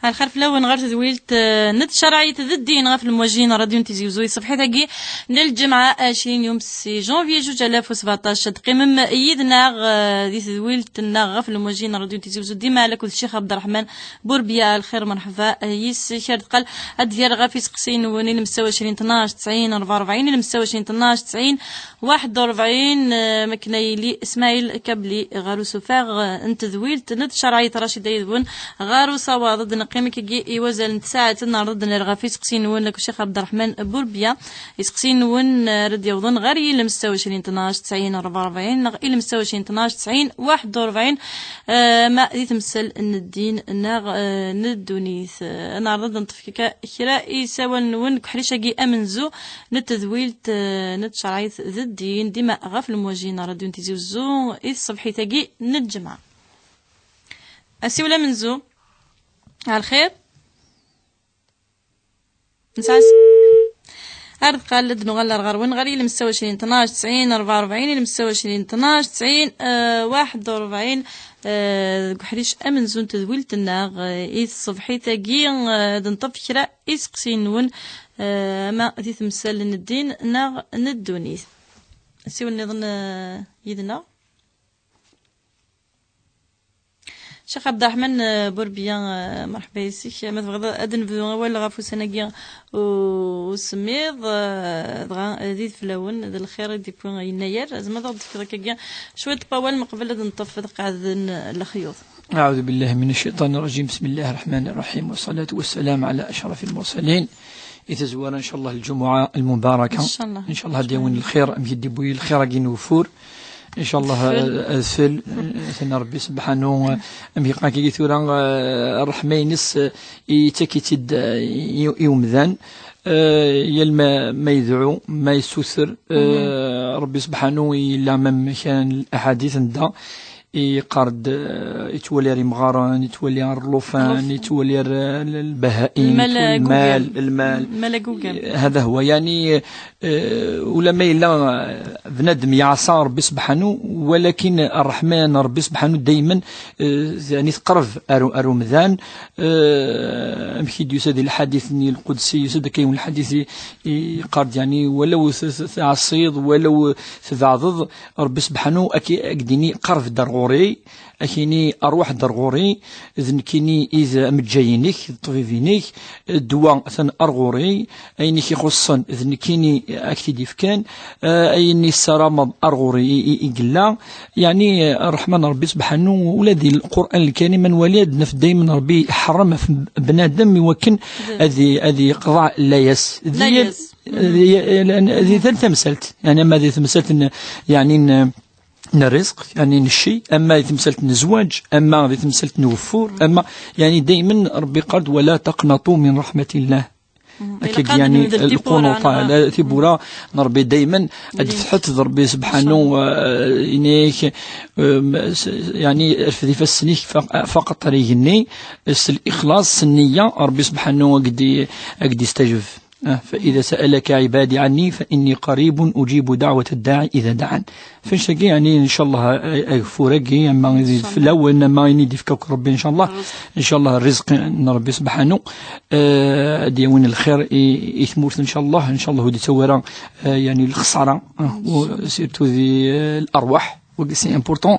الخير في الاول غير تزويلت نت شرعية الدين غير في المواجهين راديو تيزي وزوي صفحة تاكي نال الجمعة 20 يوم 6 جونفي 2017 تقيم يدنا دي تزويلت غير في المواجهين راديو تيزي وزوي ديما لك الشيخ عبد الرحمن بوربيا. الخير مرحبا يس شارد قال الديار غير في سقسين ونيل مستوى 20 12 90 44 المستوى 20 12 90 41 مكنايلي اسماعيل كبلي غارو سفاغ انت ذويلت نت شرعية رشيد يذبون غارو صوا ضد نقيم كي يوزن ساعة ضد نرغافي سقسين ون لك الشيخ عبد الرحمن بوربيا يسقسين ون رد يوضن غاري المستوى 20 12 90 44 الى مستوى 20 12 90 41 ما دي تمثل ان الدين ناغ ندونيث انا رد نطفك كراء يساون ون كحريشه كي امنزو نتذويلت نت شرعية ذا الدين ديما غاف المواجهين راديو نتيزي وزو إذ صبحي تاقي نتجمع أسي ولا منزو على الخير نساس أرد قال لدنو غالا الغروين غاري المستوى 20 12 90 44 المستوى 20 12 90 41 كحريش أمنزو تذويلت الناغ إذ صبحي تاقي دنطف كرا إسقسين ون ما دي تمثال الدين ناغ ندونيث سيو نظن يدنا شيخ عبد الرحمن بوربيا مرحبا يسيك ما تبغى ادن في ولا غافو سناكيا وسميض دغا زيد فلاون ذا الخير دي بوين يناير زعما ضد كذا شويه طوال من قبل نطف قاعد الخيوط. أعوذ بالله من الشيطان الرجيم. بسم الله الرحمن الرحيم والصلاة والسلام على أشرف المرسلين. يتزور إن شاء الله الجمعة المباركة إن شاء الله ديون الخير أم يدي بوي الخير أجين وفور إن شاء الله الفل ثنا ربي سبحانه أم يقاكي ثورا الرحمينس يتكيتد يوم ذان يلما ما يدعو ما يسوثر ربي سبحانه إلا من كان الأحاديث دا يقرد يتولي رمغاران يتولي الرلوفان يتولي البهائم المال هذا هو يعني ولما إلا بنادم يعصى ربي سبحانه ولكن الرحمن ربي سبحانه دايما يعني تقرب أرومذان أمكيد يسد الحديث القدسي يسد كيون الحديث يقرد يعني ولو تعصيد ولو تذعضض ربي سبحانه أكديني قرب درغوري أكيني أروح درغوري ذنكيني إذا متجاينيك طبيبينيك الدواء ثن أرغوري أينيك يخصن ذنكيني أكتدي فكان أيني السرامض أرغوري إقلا يعني الرحمن ربي سبحانه ولدي القرآن الكريم من وليد نف دايما ربي حرم في بنادم يمكن هذه قضاء لا يس هذه ثالثة مسألت يعني ما هذه تمثلت يعني الرزق يعني الشيء أما إذا مثلت نزواج أما إذا مثلت نوفور أما يعني دائما ربي قال ولا تقنطوا من رحمة الله أكيد يعني القنوط على ثبورا نربي دائما أدفحت ربي سبحانه إنيك يعني في السنيك فقط ريجني الإخلاص النية ربي سبحانه قد يستجب فإذا سألك عبادي عني فإني قريب أجيب دعوة الداعي إذا دعان فنشتكي يعني إن شاء الله أغفورك أما يزيد في الأول ما ينيدي فيك ربي إن شاء الله إن شاء الله الرزق ربي سبحانه ديون الخير يثمرت إن شاء الله ودي تورا يعني الخسارة وسيرتو ذي الأرواح وسي امبورطون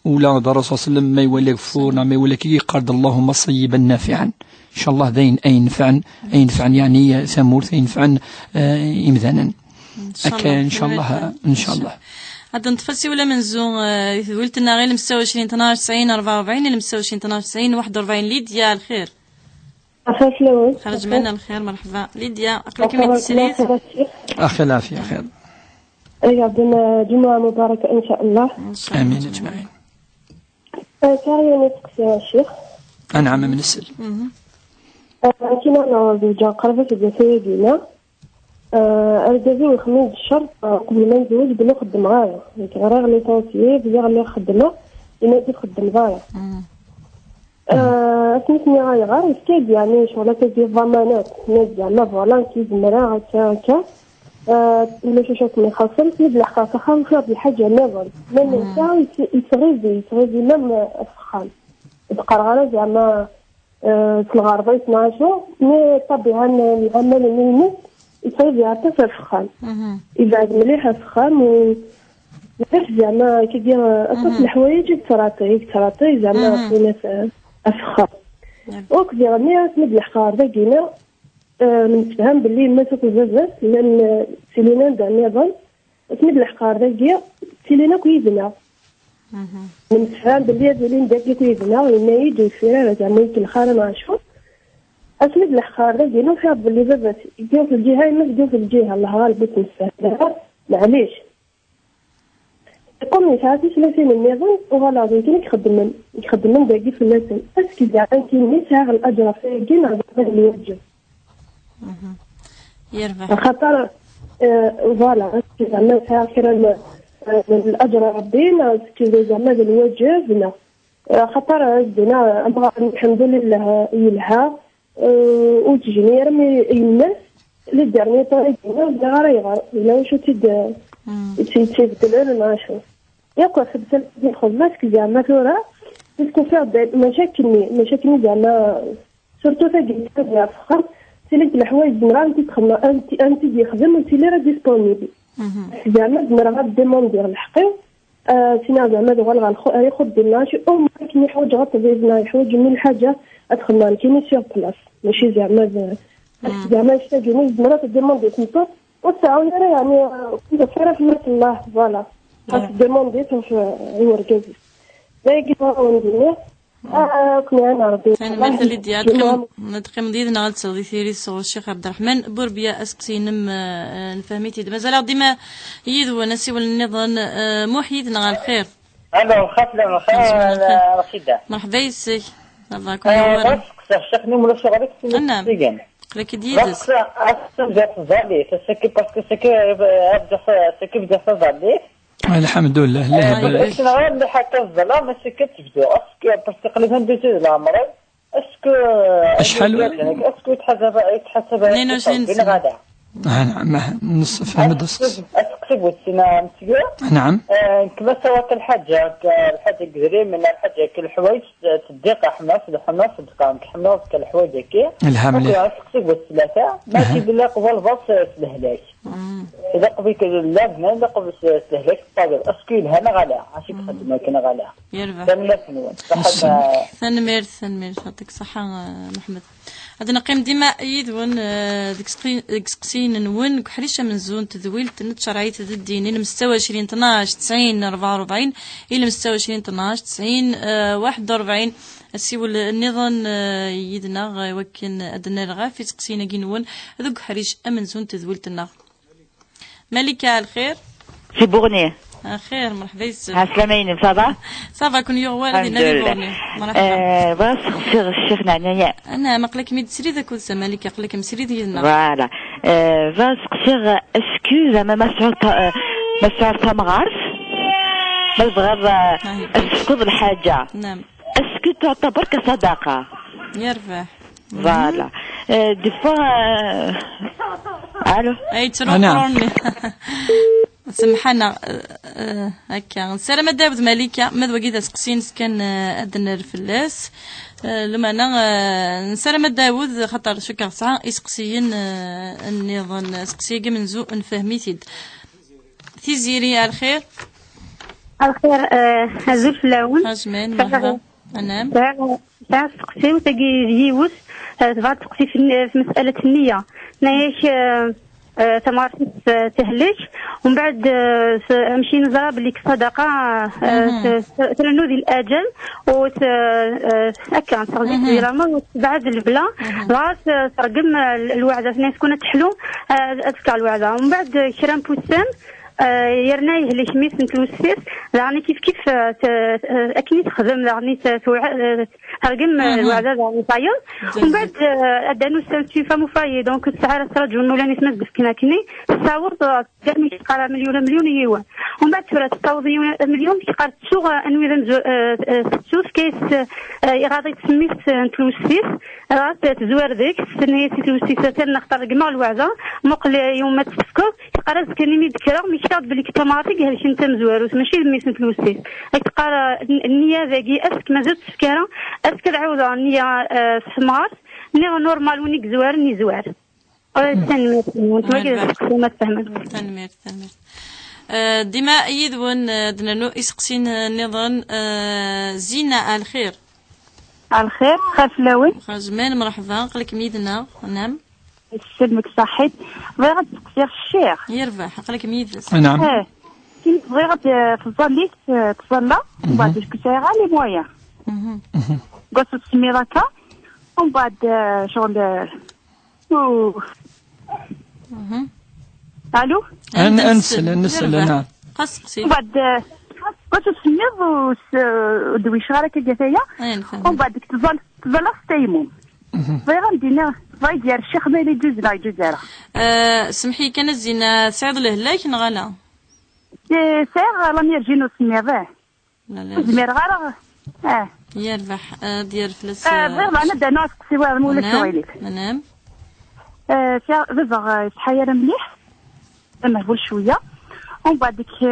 ولا الرسول صلى الله عليه وسلم ما يولي غفور ما يولي كي قال اللهم صيبا نافعا إن شاء الله ذين أي نفعا يعني ثمور ينفعا إمذانا أكا إن شاء الله هذا نتفسي ولا منزو ولت لنا غير المستوى 20 12 90 44 المستوى 20 12 90 41 ليديا الخير خرج معنا الخير مرحبا ليديا أقلك من السرير أخي العافية خير عندنا جمعة مباركة إن شاء الله آمين أجمعين كاريا نتقسي يا شيخ أنعم من السل كنا نوضي قربت الجسية دينا أرجازين خميس الشرط قبل ما نزوج بلو خدم غاية غير غلي صوتيه بلي غلي خدمه لما تخدم غاية اسمتني غاية غير يسكيد يعني شغلة كيدي الضمانات ناس زعما فوالا كيزمرا هكا ولا شو شاك من خاصة تنبل حقاقة خاصة بالحاجة نظر من نساو يتغذي مام السخان القرغرة زعما في الغربة يتناقشوا مي طبعا العمل الميمس يصيب يعطي في الفخام يبعد مليح الفخام ويعرف زعما كي دير أطلق الحوايج يكتراطي زعما في الفخام وكدير مي تمد الحقار داكينا نتفهم باللي ما تاكل بزاف لأن سيلينا دع النظام تمد الحقار داكيا سيلينا كويزنا نتفهم باللي هذولين داكي كويزنا وينايد ويفيرا زعما يمكن الخارن عاشور أسمد الحقار داكينا فيها باللي بزاف يديو في الجهة ما يديو في الجهة الله غالب تنساه معليش يقوم يساعدني 30 النظام وغلا يمكن يخدم من داكي في اللسان اسكي زعما كيني ساغ الأجر فيه كينا اللي يوجه يرفع خاطر فوالا زعما فيها خير الأجر ربينا كي زعما الواجبنا خاطر عندنا الحمد لله يلها وتجيني رمي الناس اللي دارني طريقنا ولا غير لا واش تيبدل انا ناشو ياكل خدمت الخدمات كي زعما ثورة باسكو فيها مشاكلني زعما سورتو تاعي تاع فخر سيليك الحوايج مرا انت تخدم انت يخدم وانت اللي راه ديسپونيبل زعما مرا غاديموندي الحقي سينا زعما غالغا ياخذ ديالناشي او كاين حوايج غتبيزنا حوايج من الحاجه ادخلنا كاين سيغ بلاص ماشي زعما يحتاجوني مرا ديموندي كنتو وتعاوني يعني كنت فيرا في الله فوالا ديموندي في يوركازي دايك وندير كنا نعرفي ثاني مثل ديال نتقيم ديالنا غتسغدي ثيري صغر الشيخ عبد الرحمن بوربيا اسكسينم نفهميتي مازال ديما يدو نسي والنظام محيدنا على الخير الو خاطر رشيده مرحبا يسي الله يكون يورك الشيخ ولا شغلك نعم لك ديدس زالي سكي باسكو سكي بزاف زالي الحمد لله لا شنو اللي حتى الظلام ما سكتش بدو اسكو تقريبا دوزي العمر اسكو اسكو تحسب 22 سنة غدا نعم نصف المدرسة اسكو سنة نعم كما سوات الحاجة قدري من الحاجة كل حوايج تدقق حماس دقام حماس كل حوايج كي الحمد لله اسكو الثلاثة ماشي بالله قبل باص سلهلاك إذا قبيك اللازمة إذا قبل سلهلاك طاقل اسكو لها غلا عاشي تخدم كنا غلا يربح ثاني فنون ثانمير يعطيك الصحة محمد عندنا قيم ديما يدون ديكسقسين نون كحريشة من زون تذويل تنت شرعية الديني المستوى 20 12 90 44 إلى مستوى 20 12 90 41 السيول النظام يدنا وكن أدنى لغا في تقسينا جنون ذوك حريش أمن زون تذويل تنا ملكة الخير في بورني خير مرحبا يسر عسلامين صافا كون يوغوال دينا بورني مرحبا باش الشيخ نعنايا انا مقلك ميد سري ذاك السمالك يقلك مسري ديالنا فوالا باش الشيخ اسكو زعما ما شعرت ما غارف بس غير اسكو الحاجه نعم اسكو تعتبر كصداقه يرفع فوالا دي فوا الو اي تروحوني سمحنا هكا سلام داود مالكه ماذا وقيت سقسين كان ادنا الفلاس لما انا نسلم داود خاطر شكر ساعه يسقسيين النظام سقسي من زو نفهميتيد تيزيري الخير هزول فلاون حجمان مرحبا نعم تاع سقسي وتجي يوس تبغى تسقسي في مساله النيه نايش تمارسيت تهلك ومن بعد نمشي نزرى بلي صدقه ترنو ذي الاجل و هكا نصغي ديالها وتبعد البلا راس ترقم الوعده الناس كنا تحلو اذكر الوعده ومن بعد كرام بوسان يرنا يهلي شميس نتلوسيس يعني كيف اكيد تخدم يعني ترقم الوعده يعني طايل ومن بعد ادانو سنتي فمو فاي دونك السعر ترجع ولا نسمع بسكنا كني تصور يعني قال مليون يوا ومن بعد ترى تصاوض مليون قال تسوغ انوي سوس كيس غادي تسميس نتلوسيس راه تزوار ديك سنيه تلوسيس نختار رقم الوعده مقل يوم ما تفكر قال كني مذكره كتاب بلي كتاماتيك هذا شي نتا مزواروس ماشي ميسن فلوسيس تقرا النيه ذاكي اسك مازال تفكره اسك العوض النيه سمار ني نورمال ونيك زوار ني زوار تنمير وانت ما كاين ما تفهمش تنمير ديما يدون دنانو يسقسين نظن زينة الخير الخير خاف لاوي زمان مرحبا قلك ميدنا نعم يسلمك صحيت بغيت تقصير الشيخ يربح قلك ميد نعم بغيت تظليت تصلى ومن بعد كنت غالي مويا قلت تسمي راكا ومن بعد شغل الو نسأل نعم قصقسي بعد قلت تسميض ودوي شغالك الجثايا ومن بعد تظل ستيمون بغيت ندينا بغيت ديال الشيخ مالي يجوز لا يجوز راه سمحي كان الزينة سعيد الهلاك نغالا سير لا ميرجينو سميضه لا زمير غير يربح ديال فلس غير انا دانا سوا مولا شويليك نعم بزغ يتحير مليح مهبول شويه ومن بعد ديك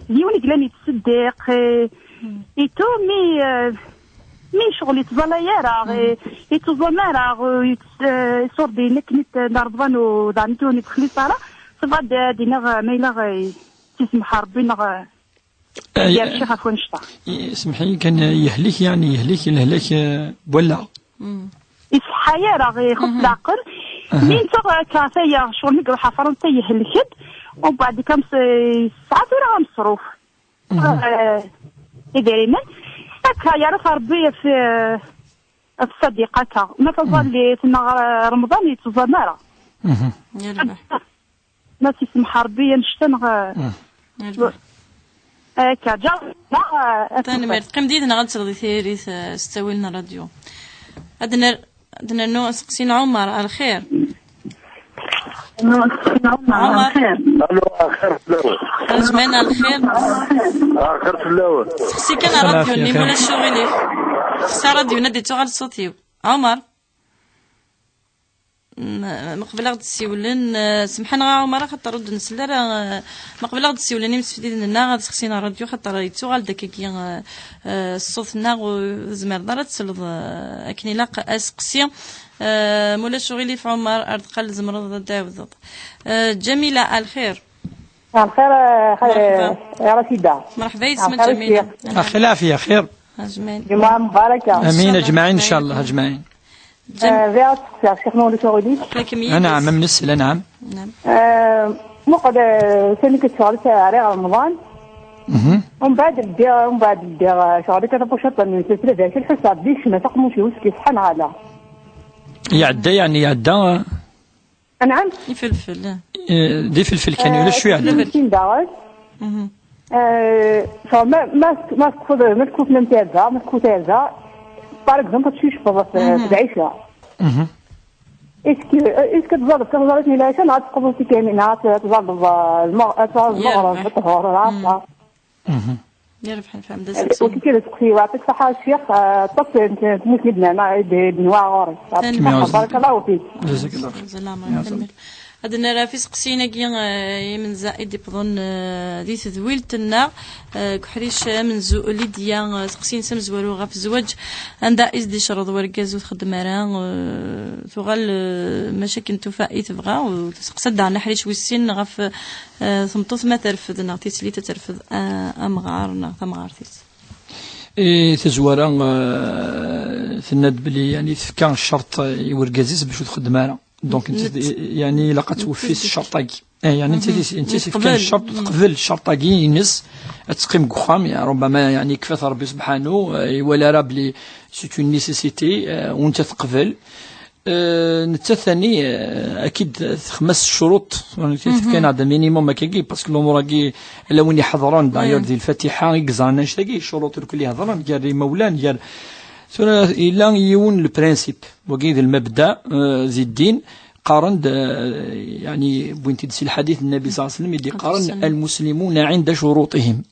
يوني قلاني تصدق ايتو مي شغل يتظلى يرى يتظلى يرى يصور دينك نت نرضان ودعنتوني تخلي صارا صفاد دينا ميلا تسمح ربي نغ ديال الشيخ عفوا نشطا سمحي كان يهلك يعني يهلك الهلاك ولا يصحى يرى يخف العقل مين تغ كافية شغل نقرا فرنسا يهلكت ومن بعد كم ساعات ولا مصروف يدير من هكا يعرف ربي في الصديقة ما تظل تنا رمضان يتظل نارا ما تسمح ربي نشتنغ هكا جا تاني قيم ديدنا غتغدي ثيري ستاوي لنا راديو عندنا نو سقسين عمر الخير عمر الو خير فلاوه زمان الخير خير فلاوه سقسي كان راديو ني مولا شغلي خسا راديو ناديتو غير صوتيو عمر مقبل غد السيولن سمحنا عمر خاطر رد نسلا راه مقبل غد السيولن مستفيدين غاد سقسينا راديو خاطر يتو غال داكي الصوت زمر دار تسلط اكني لاق اسقسي مولا شغلي في عمر ارتقل زمرض داوود جميله الخير الخير يا رشيده مرحبا يسمى جميله اخي العافيه خير اجمعين جمعه مباركه امين اجمعين ان شاء الله اجمعين فيات الشيخ مولى شغلي نعم من السل نعم مقعد سنة كتشارك على رمضان ومن بعد الدير شغلي كتبوشط من سلسلة ذاك الحساب ديش ما تقموش يوسكي سبحان الله يعدى يعني يعدى نعم يفلفل دي فلفل كان ولا شويه يعدى 50 دارج ما تكون ممتازة ما تكون تازة باغ اكزومبل تمشي في العشاء اسكو تزربني العشاء نعاد تقبلتي كامل تزرب المغرب بالطهور العصر يربح الفهم وكي تسقسي ويعطيك صحة الشيخ تصل تموت مدنا مع بنواع غوري بارك الله فيك جزاك الله خير هذا راه في سقسينا كي من زائد يبظن دي تذويلتنا كحريش من زو ليديا سقسين سمزوالو غا في الزواج عندها دي شرط وركاز وتخدم راه تغال مشاكل تفائي تبغى وتسقسد عنا حريش ويسين غا في ثمطوث ما ترفد نعطيت لي ترفد امغارنا ثمغارتيس تزوارا تند بلي يعني كان الشرط يوركازيس باش تخدم راه دونك انت يعني لا توفي الشرطاكي يعني انت كان الشرط تقبل الشرطاكي ينس تقيم قخام يعني ربما يعني كفاث ربي سبحانه ولا راه بلي سي اون نيسيسيتي وانت تقبل نتا ثاني اكيد خمس شروط كاين هذا مينيموم هكاكي باسكو الامور كي لوين يحضرون داير ديال الفاتحه يكزرنا شتاكي الشروط الكل يهضرون ديال مولان ديال إلا يون البرانسيب وكيد المبدأ ذي الدين قارن يعني بوينتي دسي الحديث النبي صلى الله عليه وسلم يدي قارن المسلمون عند شروطهم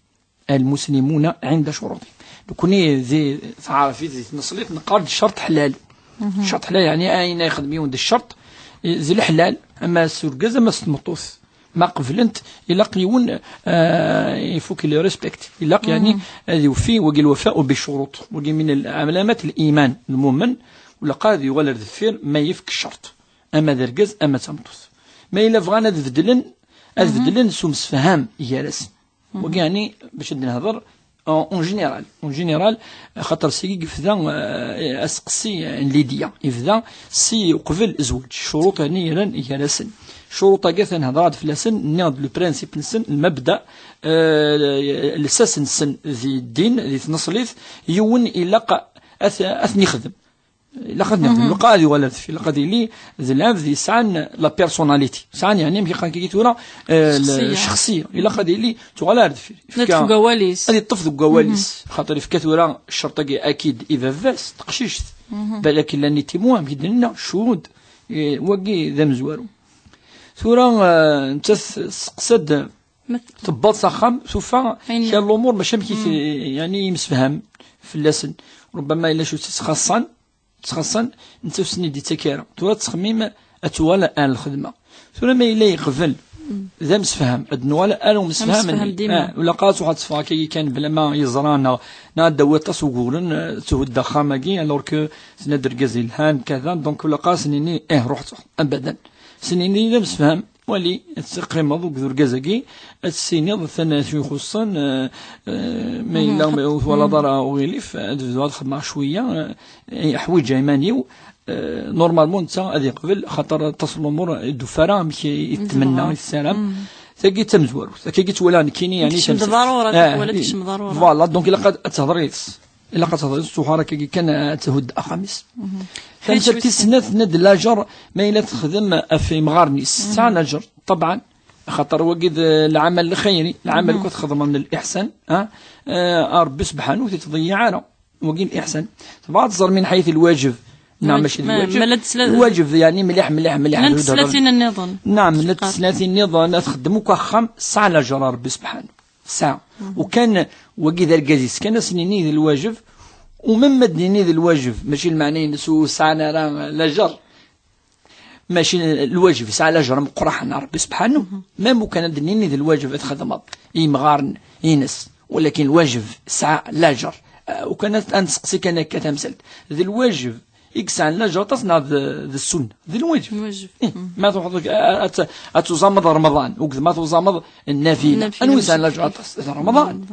المسلمون عند شروطهم كوني ذي تعرفي ذي نصليت نقارن الشرط حلال الشرط حلال يعني أين يخدم يون الشرط ذي الحلال أما السرقة ما ستمطوث ما قبلنت إلا يون يفوك لي ريسبكت إلا يعني يوفي وقي الوفاء بشروط وقي من علامات الإيمان المؤمن ولا قاضي ولا ذفير ما يفك الشرط أما درجز أما تمطوث ما إلا بغانا ذفدلن سومس فهام يالس وقي يعني باش نهضر اون جينيرال خاطر سي يفدا اسقسي ليديا يفدا سي قبل زوج شروط يعني يالسن شروط كاع نهضر في لسن ناض لو برينسيپ نسن المبدا الاساس نسن ذي الدين ذي تنصليث يون الا اثني خدم لا قد نخدم القاضي ولا في القاضي لي ذلاب ذي سعن لا بيرسوناليتي سعن يعني ملي كي تورا الشخصيه الا قاضي لي تغالر في قواليس هذه طفض قواليس خاطر في كتورا الشرطه اكيد اذا فاس تقشيشت بالك لاني تيموان كيدنا شهود وقي ذا مزوارو ثورا انت سقسد تبط صخم سوفا كان الامور ماشي يعني مسفهم في اللسن ربما الا شو تخصن انت سني دي تكيرا توا تخميم اتوالا الخدمه ثم ما الا يقبل ذا مسفهم ادنوالا انا مسفهم ولا قاص واحد صفاكي كان بلا ما يزرانا نادا وتصوغورن تهد خامكي الور كو سندر غازي الهان كذا دونك ولا قاص ني رحت ابدا سنيني ذا مسفهم ولي تقريبا ذوك ذو الكازاكي السينيض ثنا شو يخصن ما إلا ولا ضرا وغيليف هذا خدمة شوية حوايج يمانيو نورمالمون تا هذه قبل خاطر تصل الأمور الدفارة مكي يتمنى السلام ثقي تمزور ثقي تولان كيني يعني تمش ضرورة ولا تش ضرورة فوالا دونك إلا قد تهضريس إلا قد تهضريس سوحارة كي كان تهد أخميس خمسة تسنات ند لاجر ما إلا تخدم في مغارنيس تاع لاجر طبعا خاطر وقد العمل الخيري العمل كنت خدمة من الإحسان ربي سبحانه تضيع أنا وقي الإحسان بعض صار من حيث الواجب نعم ماشي الواجب يعني مليح من 30 النظام نعم من 30 النظام تخدموا كخم ساعة لاجر ربي سبحانه ساعة وكان وقي ذا القزيز كان سنيني الواجب ومن مدنيني ذا الواجب ماشي المعني نسو ساعنا راه لاجر ماشي الواجب ساعة لاجر مقرحنا ربي سبحانه ما ممكن دنيني ذا الواجب اتخدم مغارن ينس ولكن الواجب ساعة لاجر وكانت انسقسي كان كتمثلت ذا الواجب يكسع لاجر تصنع ذا السنة ذا الواجب ما تحضر اتزامض رمضان وكذا ما تزامض النافلة انويسان لاجر رمضان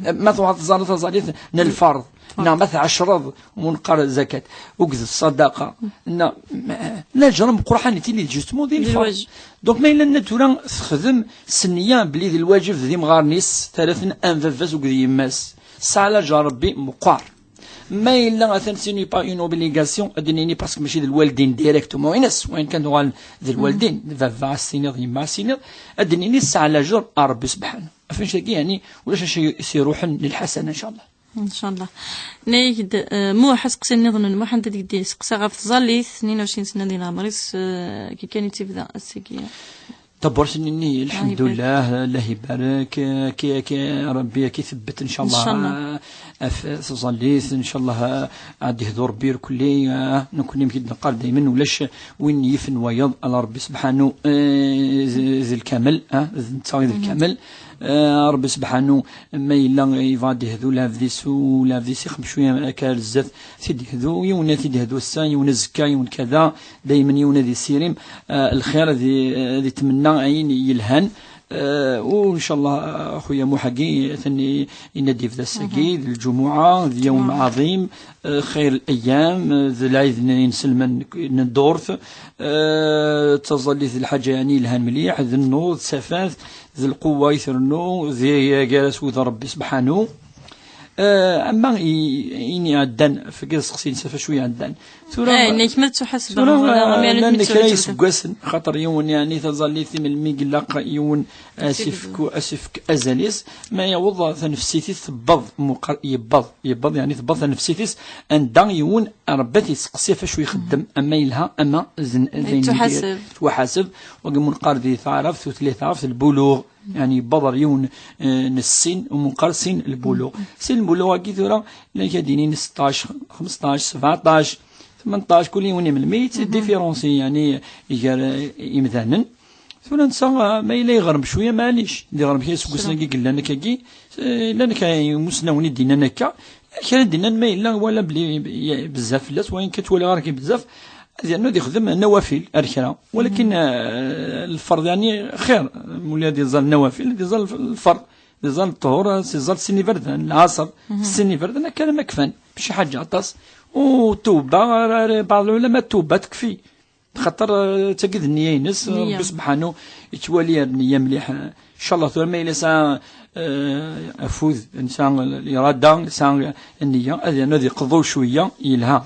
ما تزامض زاليت الفرض نعم مثل 10 ونقر الزكاة وكذا الصدقة نعم لا جرم قرحان تيلي جسمو ذي الفرض دونك ما إلا نتورا تخدم سنيا بلي ذي الواجب ذي مغارنيس 3 أنفاس وكذي يماس سالا جربي مقار ما إلا أثن سيني با اون اوبليغاسيون أدنيني باسكو ماشي ذي الوالدين ديريكتومون ينس وين كان دوال ذي الوالدين فافا السينيض يما السينيض أدنيني سالا جر ربي سبحانه فين شاكي يعني ولاش شي يروحن للحسنة إن شاء الله ان شاء الله نايد مو حسقسي نظن مو حنت ديك سقسا غاف تظلي 22 سنه ديال عمريس كي كانت تبدا السكيه تبرسني الحمد لله الله يبارك كي ربي كي ثبت ان شاء الله تصليت ان شاء الله عاد يهدر بير كلي نكون يمكن نقال دائما ولاش وين يفن ويض على ربي سبحانه ذي الكمل ذي الكمل ربي سبحانه ما إلا يفادي هذو لا فديسي خم شوية أكال الزات تيدي هذو يونا تيدي هذو السان يونا زكا يون كذا دايما يونا ذي سيريم الخير ذي تمنى عين يلهن وإن شاء الله أخويا محقي ثاني ينادي في ذا السقي الجمعة يوم عظيم خير الأيام ذي العيد نسلم ندورث تظل ذي الحاجة يعني الهان مليح ذي النور سفاث ذي القوة يثرنو ذي جالس وذا ربي سبحانه أما إني عدان فقص خصين سفا شوية عدان نيك ما تحسب لأن كلايس قاسن خاطر يون يعني تظل ثم الميقلاق يون أسفك أزاليس ما يوضع نفسيتي ثبض يبض يعني ثبض نفسيتي أن دا يون ربتي سقسي فشوي يخدم أما يلها أما زين تحاسب وقمون قاردي ثعرف ثلاثة البلوغ يعني بضر يون السن ومنقر سن البلوغ سن البلوغ كثيرا لكن 16 15 17 18 كل يوم من الميت ديفيرونسي يعني يمثلا ثم ننسى ما إلا يغرم شوية معليش دي غرم كي سوسنا كي قلنا لنا كي لأن كاي مسناوني دينا نكا كان دينا ما إلا ولا بلي بزاف لاس وين كتولي غير كي بزاف لأنه يخدم النوافل الكرا ولكن الفرض يعني خير مولا يظل النوافل يظل الفرض يظل الطهور يظل سني فرد العصر سني فرد كان مكفن بشي حاجة عطاس وتوبة بعض العلماء التوبة تكفي خاطر تجد النية ينس ربي سبحانه يتوالي النية مليح ان شاء الله ثم ما إلا افوز انسان الاراده انسان النية هذه قضوا شوية يلها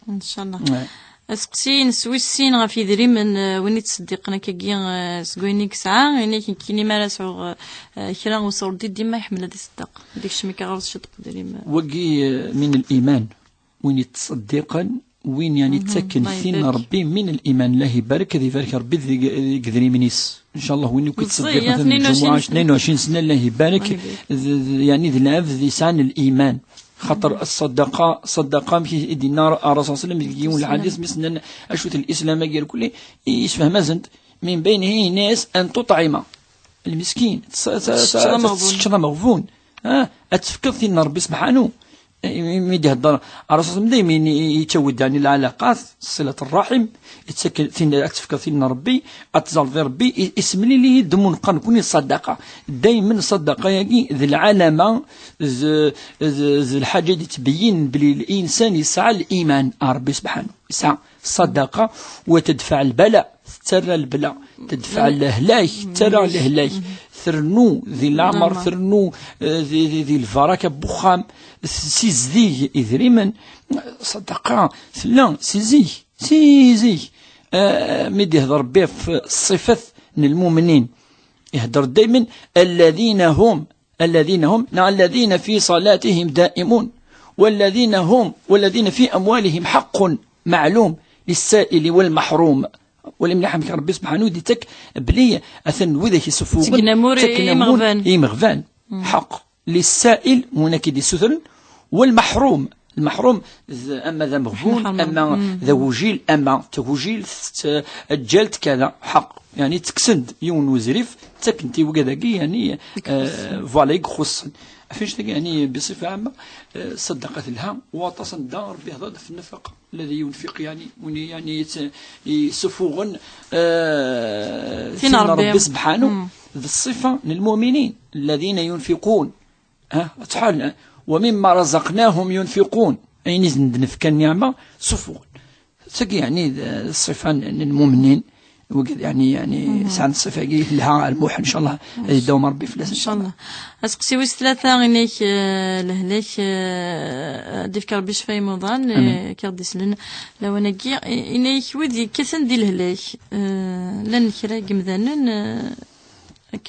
ان شاء الله. اسقسي نسوي السين غافي دري من وين تصدقنا كي سكوينيك ساعه يعني كيني ما راسو كرا وصور ديما يحمل هذا الصدق ديك الشمي كغرس شدق دري وقي من الايمان وين تصدقا وين يعني تسكن فينا ربي من الايمان الله يبارك يبارك ربي قدري منيس ان شاء الله وين كتصدق مثلا 22 سنه الله يبارك يعني ذي العبد ذي سان الايمان خاطر الصدقه مشي دينا الرسول صلى الله عليه وسلم الحديث مثلا اشوت الاسلام قال كل يسفه مازنت من بينه ناس ان تطعم المسكين تشرى مغفون اتفكر في ربي سبحانه ميدي هضر الرسول صلى الله عليه وسلم دائما يتود يعني العلاقات صله الرحم يتسكن فين تفكر فينا ربي اتزال في ربي اسم لي دمون قن كوني الصدقه دائما الصدقه يعني ذي العلامه ذي الحاجه اللي تبين بلي الانسان يسعى الايمان ربي سبحانه يسعى الصدقه وتدفع البلاء ترى البلاء تدفع الهلاك ترى الهلاك ثرنو ذي العمر ثرنو ذي الفركه بخام سيزدي إذريما صدقاء ثلا سيزي مدي يهضر به في الصفة المؤمنين يهضر دائما الذين هم الذين في صلاتهم دائمون والذين في أموالهم حق معلوم للسائل والمحروم ولم يحمك ربي سبحانه ديتك بلي أثن وذاك يسفوغ تكنمور مغفان حق للسائل هناك دي سثر والمحروم المحروم اما ذا مغفون اما ذا وجيل اما توجيل اجلت كذا حق يعني تكسند يون وزريف تكنتي وكذاكي يعني فوالا يخص فيش يعني بصفه عامه صدقت لها وتصدى ربي هذا في النفقه الذي ينفق يعني يسفوغ فينا ربي سبحانه بالصفه للمؤمنين الذين ينفقون تحال ومما رزقناهم ينفقون أي نفك النعمة سفون تقي يعني الصفة للمؤمنين يعني سعد الصفة لها الموح إن شاء الله يدوم ربي فلاس إن شاء الله. أسقسي ويس ثلاثة غنيك لهلاك ديفك ربي شفاي موضان كرديس لنا لو أنا كي إنيك ودي كسن دي لهلاك لن كرا جمذانن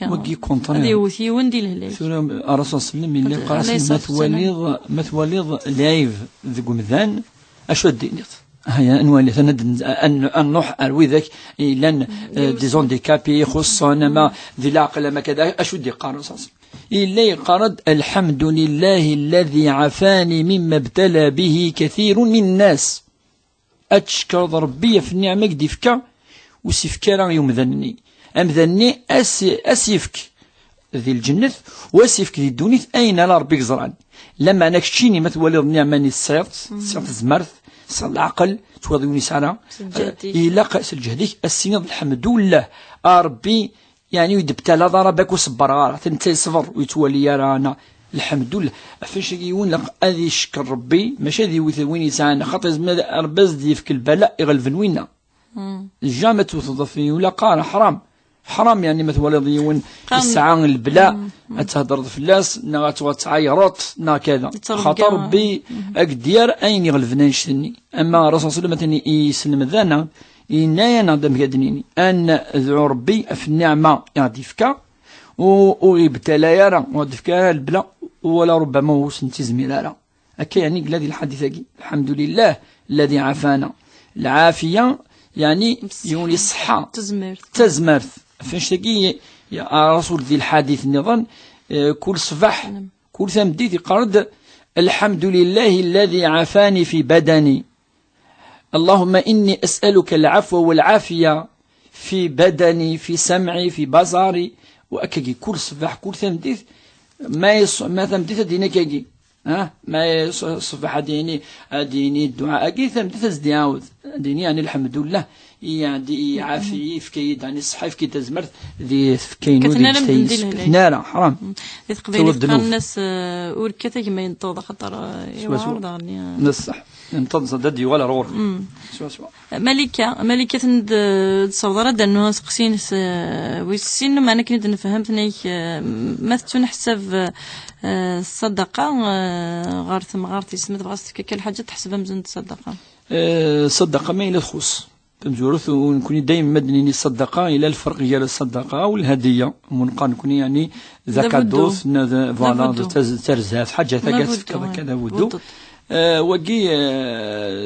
وقي كونترير وثي وندي لهلاك الرسول صلى الله عليه وسلم اللي قاسم مثوليض لايف ذي قمذان أشو الدينيت هيا انوالي ثند ان نوح اروي ذاك لان ديزون ديكابي خصوصا ما ذي العقل ما كذا اشو دي قارن صاص الا يقرد الحمد لله الذي عافاني مما ابتلى به كثير من الناس اتشكر ربي في النعمه ديفكا وسيفكا راه يوم ذني ام ذني اسيفك ذي الجنة واسيفك ذي الدنيا اين لا ربي زرعن لما انا كشيني مثل النعمه الصيف الزمرث صار العقل توضيوني سنة إلا قاس الجهديك السنة الحمد لله ربي يعني يدبتلا ضربك وصبر غارة انت صبر ويتولي رانا الحمد لله فاش يقول لك هذه شكر ربي ماشي هذه وين سانا خاطر ربز ديفك البلاء يغلفن وينا الجامة توظفي ولا قارة حرام يعني مثلا ضيون الساعة البلاء تهدر فلاس نا تعيرات نا كذا خاطر ربي اكدير اين يغلفنا نشتني اما الرسول صلى الله عليه وسلم يسلم ذانا إنايا نعدم كدنيني أن ذو ربي في النعمة يعطيفك ويبتلى يرى ويعطيفك البلا ولا ربما هو سنتزمي لا أكي يعني الذي الحديث الحمد لله الذي عافانا العافية يعني يوني الصحة تزمرت فاش تقي يا رسول ذي الحديث النظام كل صباح كل ثمديت يقرد الحمد لله الذي عافاني في بدني اللهم إني أسألك العفو والعافية في بدني في سمعي في بصري وأكاكي كل صباح كل ثمديث ما ثمديث دينا كاكي ما يصبح ديني الدعاء أكيد ثمديث زدي عاود ديني يعني الحمد لله يعني عافية في كيد يعني الصحة في كيد تزمرت ذي في كينو ذي نارا حرام ذي تقبيلي تقال الناس وركتا كما ينتوض خطر يوارد نصح ينتظر ددي ولا رور ملكة تصور دانو سقسين ويسين ما أنا كنت نفهمتني ما تنحسب الصدقة غارث غارث يسمى تبغى كل حاجة تحسبها مزن الصدقة الصدقة ما إلى تخص تمزورث ونكون دايما مدنيني الصدقة إلى الفرق ديال الصدقة والهدية ونبقى نكون يعني ذاك دوث فوالا ترزاف حاجة ثقات كذا كذا ودو وقي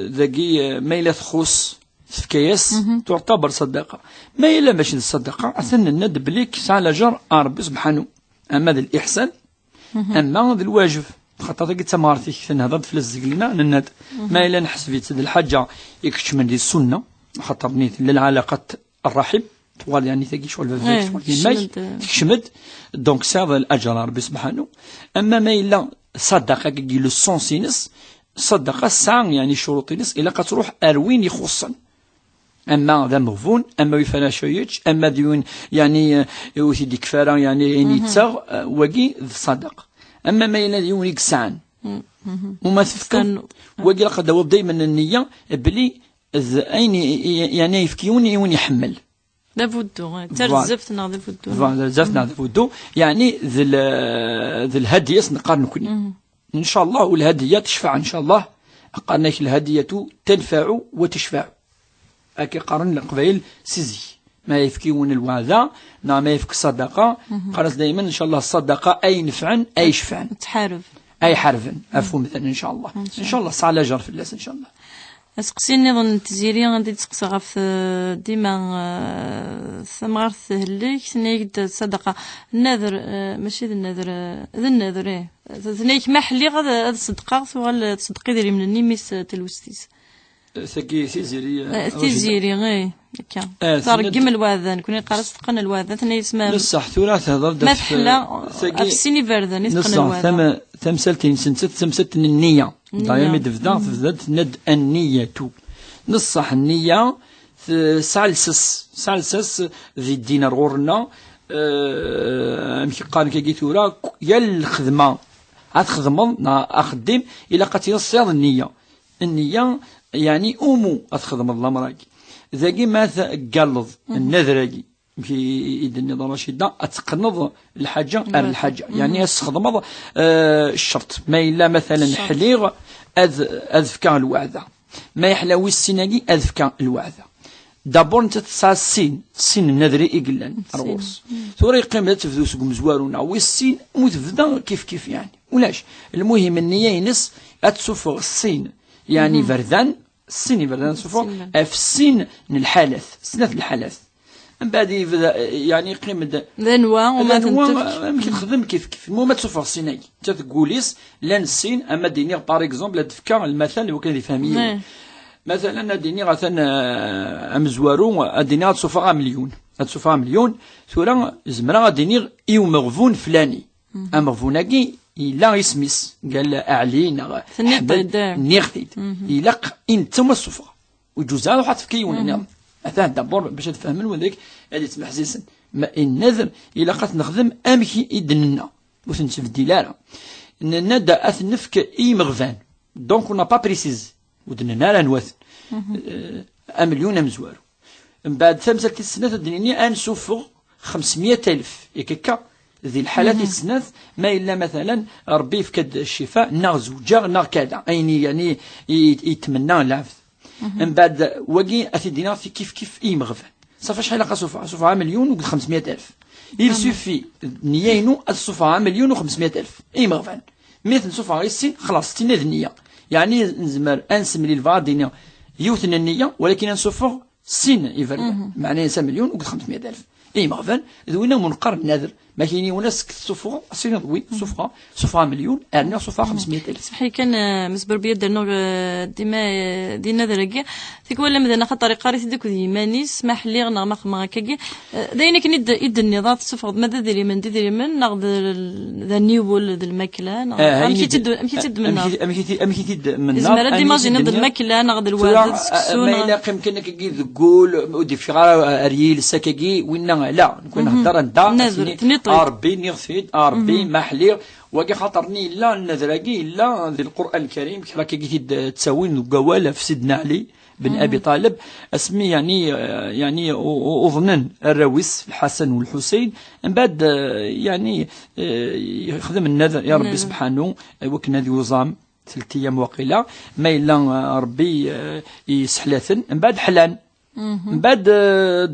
ذاكي ما إلى تخص في كياس تعتبر صدقة ما إلا ماشي الصدقة أثنى الند بليك سعى جر ربي سبحانه أما ذا الإحسان أما ذا الواجب خاطر قلت مارتي نهضر في الزقلنا نناد ما إلا نحس في تد الحاجة يكتش من دي السنة خاطر نيت للعلاقة الرحم طوال يعني ثقي شغل الماء تكشمد دونك ساعة الأجر ربي سبحانه أما ما إلا صدقة كي لو سونسينس صدقة الساعة يعني شروط نس إلا قتروح أروين يخصن أما ذا مغفون أما يفنا شويتش أما ديون يعني يوثي ديك فارا يعني تساغ وقي صدق أما ما إلا ديون يكسعن وما تفكر وقي لقد هو دايما النية بلي أين يعني يفكيوني يون يحمل لابدو ترزفت ناضي فودو فوالا زفت ناضي فودو يعني ذي الهدية نقارن كوني إن شاء الله والهدية تشفع إن شاء الله قالناك الهدية تنفع وتشفع أكي قارن القبائل سيزي ما يفكيون الوعدة ما يفك الصدقة قالت دائما إن شاء الله الصدقة أي نفعا أي شفعا تحارب أي حرفا أفهم مثلا إن شاء الله إن شاء الله صعلى جر في اللاس إن شاء الله أسقسيني ظن التزيري غادي تسقسي غف ديما ثمار هليك ثنيك صدقة النذر ماشي النذر ثنيك محلي غاد صدقة ثوال تصدقي ديري من النيميس تلوستيس ثقي تيزيري غي كان ترقم الواذان كوني قرا صدقنا الواذان ثني اسمها بصح ثلاث هضر ما تحلى افسيني فردان يتقن الواذان ثمثلتين سنت النية دايما تفدات ند النية نصح النية سالسس ذي الدينار غورنا قال كي ثورا يا الخدمة أتخدم أخدم إلى قتل الصياد النية يعني أمو أتخدم الله مراكي ذاكي ما قلظ النذراكي في إيد النظام الرشيدة أتقنض الحاجة الحاجة يعني أستخدم الشرط ما إلا مثلا حليغ أذفكا الوعدة ما يحلاوي السيناجي أذفكا الوعدة دابور انت تسعى السين النذري إقلان الروس ثوري قيمة تفذو سقم زوارونا والسين متفدا كيف يعني ولاش المهم النية ينس أتسوفغ السين يعني فردان السين فردان سوفغ في السين الحالث سنة الحالث من بعد يعني قيمة ذنوا وما تنتفش ممكن تخدم كيف المهم تسوفغ السيناي انت تقوليس لان السين أما دينير بار اكزومبل تفكر المثل اللي كان يفهميه مثلا ديني غاثنا امزوارو ديني تسوفا مليون تسوفا مليون ثورا زمرا ديني يو مغفون فلاني امغفوناكي إلا اسميس قال أعلينا نيختيد يلق انت ما الصفا وجوزها وحط في كيون نعم مثلا دبور باش تفهم وذاك هذه تسمح زيسن ما النذر إلا قد نخدم امكي يدننا وثنت في الدلالة ندا اثنفك اي مغفان دونك اون با بريسيز ودنا لا نواثن مليون مزوارو من بعد ثمثة السنة الدنيا أنسوفغ 500,000 يككا ذي الحالات السنة ما إلا مثلا ربي فكد الشفاء ناغ زوجة ناغ كذا يعني يتمنى العفث من بعد وقي أثي دينار في كيف إي مغفان صافي شحال لقى صوفها مليون و 500,000 il suffit نيينو الصوفها مليون و 500,000 إي مغفان مثل صوفها السين خلاص تينا النية يعني نزمر انسمي للفار دينا يوثن النية ولكن نصفغ سين يفرق معناه 5 مليون و 500,000 اي مغفل ذوينا منقر نذر ما كاينين وناس صفغه سيني ضوي صفغه مليون ارنا صفغه 500,000 صحيح كان مسبر بيد درنو ديما دينا دركي ثيك ولا مدنا خاطر قاري ديك ديماني سمح لي نغمق ما كاكي داينا كني يد النظام صفغ ماذا ديري من ناخذ ذا نيول ذا الماكله امشي تد من امشي تد من زعما ديماجين ذا الماكله ناخذ الوالد السكسون ما الا يمكنك كي تقول ودي في اريل السكاكي وين لا نكون نهضر انت ربي نغفيد ربي محلي وكي خاطرني لا النذراكي لا ذي القران الكريم كي راكي تساوين قواله في سيدنا علي بن ابي طالب اسمي يعني اظنن الرويس الحسن والحسين من بعد يعني يخدم النذر يا ربي سبحانه وكنا ذي وزام 3 أيام وقيله ما الا ربي يسحلثن من بعد حلان من بعد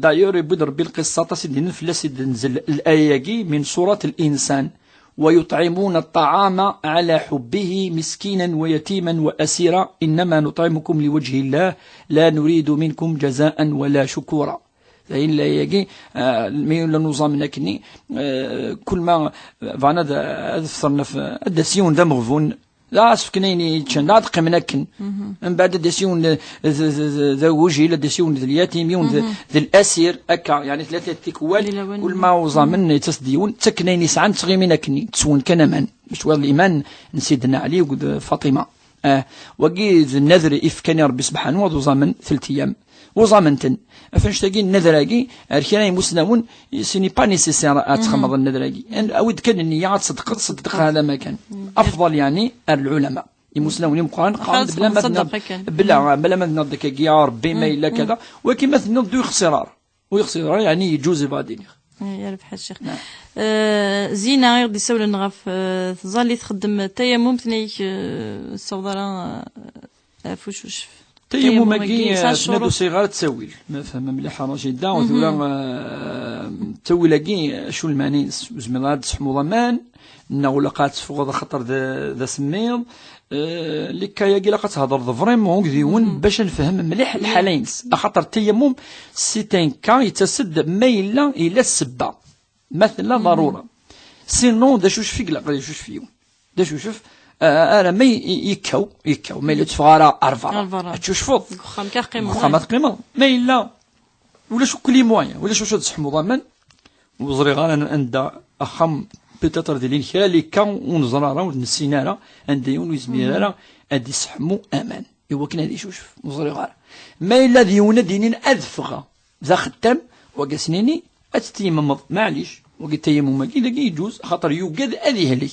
دايور يبود ربي القصه سيدي نفلس نزل الايه من سوره الانسان ويطعمون الطعام على حبه مسكينا ويتيما واسيرا انما نطعمكم لوجه الله لا نريد منكم جزاء ولا شكورا. فإن لا يجي مين لنظام نكني كل ما فانا ذا في الدسيون ذا مغفون لا أسفكنيني تشناد قمناكن من بعد دسيون ذا وجه لدسيون ذا اليتيميون ذا الأسير أكا يعني 3 تكوال كل ما وزامن تصديون تكنيني سعان تغيميناكني تسون كنمان مش وال الإيمان نسيدنا علي وقد فاطمة وقيد النذر إفكاني ربي سبحانه وزامن 3 أيام وزامنتن فاش تلاقي النذراكي اركاني مسلمون سيني با نيسيسير اتخمض النذراكي اود كان النيه تصدق هذا ما كان افضل يعني العلماء المسلمون القران قال بلا ما نضك يا ربي ما الا كذا ولكن مثلا نضو يخسرار يعني يجوز بعدين يا رب الشيخ زينه غير دي سول نغف تظلي تخدم تيمم ثني الصودره فوشوش تيمم ماكي سنادو صغار تسويل ما فهم مليحه جدا ولا تولاكي شو المعني زميلات تحمو ضمان نغلقات فوق خطر ذا سميض اللي كاياكي لا كتهضر فريمون ديون باش نفهم مليح الحالين خاطر التيمم سيتين كا يتسد ميلا الى السبه مثلا ضروره سينو دا شوش فيك لا غادي شوش فيهم دا شوف انا ما يكاو ما الا تفغارا ارفا تشوف خام كقيمه خام قيمه ما الا ولا شو كل موان ولا شو تسحمو ضمان وزري غانا عند اخم بيتاتر ديال الخالي كان ونزرارا ونسينارا عنديون ويزميرا ادي سحمو امان ايوا كنا هادي شوف وزري غانا ما الا ديونا دينين ادفغا ذا خدام وقاسنيني اتيمم معليش وقلت تيمم كي يجوز خاطر يوجد هذه لك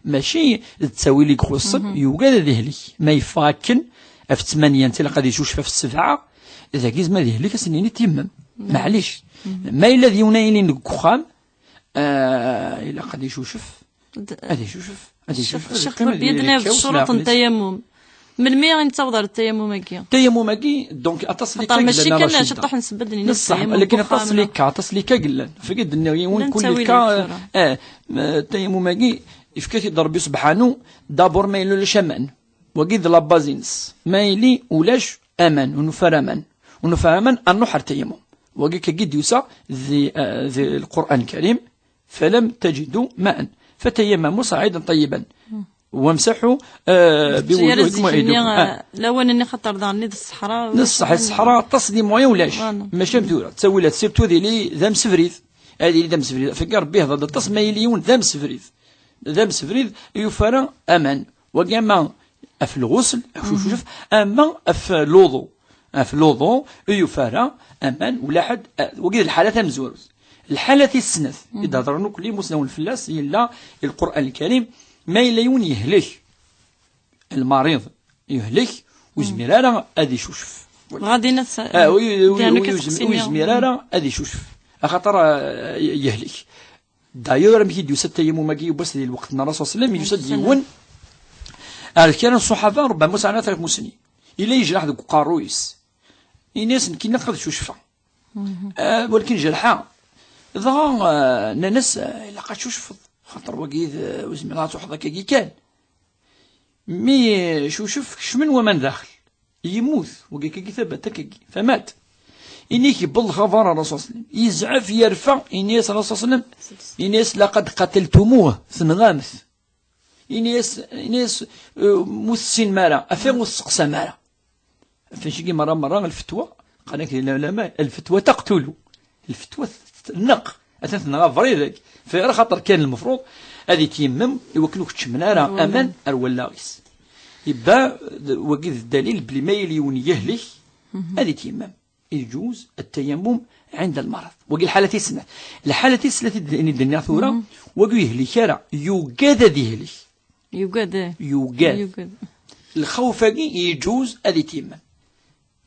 ماشي تساوي لك خصن يوجد هذه لك ما يفاكن في 8 انت غادي يشوف في 7 اذا كيز ما ذهلك سنين تيمم معليش ما الا ديونين الكخام الا غادي يشوف غادي يشوف الشيخ بيدنا في شروط التيمم من مي نتصور التيمم كي دونك اتصليكا ماشي كان شطح نسبدني نص لكن اتصليكا قلنا فقد النيون كل كا التيمم كي يفكي ضربي سبحانه دابور ما يلو لشمن وقيد لابازينس ما يلي ولاش امان ونفرمان النحر تيمم وقيك قد يوسع ذي القرآن الكريم فلم تجدوا ماء فتيمموا صعيدا طيبا وامسحوا بوجوهكم وايديكم لو انني خطر ضاني الصحراء الصحراء تصدي مويا ولاش ماشي مدوره تسوي لها سيرتو لي ذم سفريث هذه اللي ذم سفريث فكر به هذا التصميم يليون ذم سفريث يفرى امان وكما في الغسل شوف اما في الوضوء يفرى امان ولا حد وقيد الحالات مزور الحالة السنث إذا ضرنوا كل مسلم الفلاس إلا القرآن الكريم ما يليون يهلك المريض يهلك وزميرارا أدي شوشف غادي نس وزميرارا أدي شوشف أخطر يهلك دايور مكي ديوس التيمم مكي بس ديال الوقت الرسول صلى الله عليه وسلم يسد يون كان الصحابة ربما سنة 3 مسنين إلا يجرح ذوك قارويس الناس كي ناخذ شوشفة ولكن جرحها ضا ناس إلا قد شوشفض خاطر وقيد وزميلات وحدة كي كان مي شوشف شمن ومن داخل يموت وقيد كي ثبت كي فمات إنيك بالخبر الرسول صلى الله عليه وسلم يزعف يرفع إنيس الرسول صلى الله عليه وسلم إنيس لقد قتلتموه ثنغامث إنيس مسين مارا أفيغ وسقسا مارا فشي مرة الفتوى قال لك العلماء الفتوى تقتل الفتوى النق أتنغا فريدك في خاطر كان المفروض هذه تيمم يوكلوك تشمنارا أمان أرولاغيس يبقى وقيد الدليل بلي ما يليون يهلك هذه تيمم يجوز التيمم عند المرض وقي الحالة السنة اللي الدنيا ثورة وقي يهلك راه يوجد ذي هلك يوجد الخوف يجوز هذه تيمم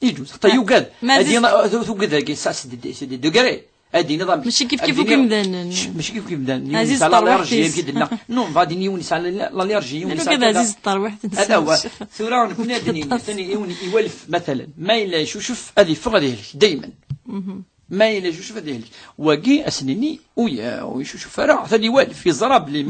يجوز حتى يوجد هذه توجد هذه ساس دقري هذه نظام ماشي كيف كيمدان ماشي كيف كيمدان عزيز الطروح يمكن نو غادي يونس على الالرجي يونس على عزيز الطروح هذا هو ثورة كنا ثاني يولف مثلا ما إلا شوف هذه فغدي دائما ما إلا شوف هذه وقي أسنني ويشوف فرع ثاني يولف في زراب اللي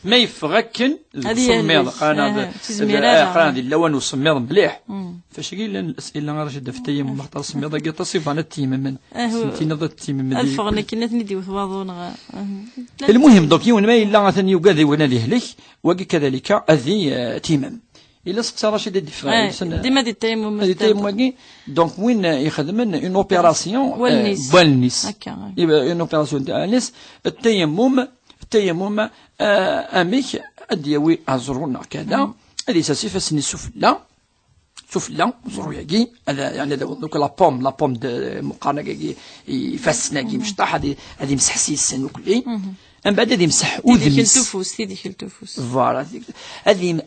ما يفغكن الصميض قانا اللون والصميض مليح فاش قيل الأسئلة غير جدا في التيمم مختار الصميض قي تصيف على التيمم سنتين ضد التيمم الفغنا كنا نديو ثواضون المهم دوك يون ما إلا ثاني يوقع ونا ليهلك وقي كذلك هذه تيمم إلا سقسا رشيد الدفاع ديما دي التيمم وقي دونك وين يخدمن اون اوبيراسيون والنيس يبقى اون اوبيراسيون تاع النيس التيمم اميك اديوي ازرونا كذا هذه ساسيفا سني سفلا زرو ياكي هذا يعني دوك لا بوم مقارنه كي يفسنا كي مشطح هذه مسحسيس وكلي من بعد هذه مسح اذميس فوالا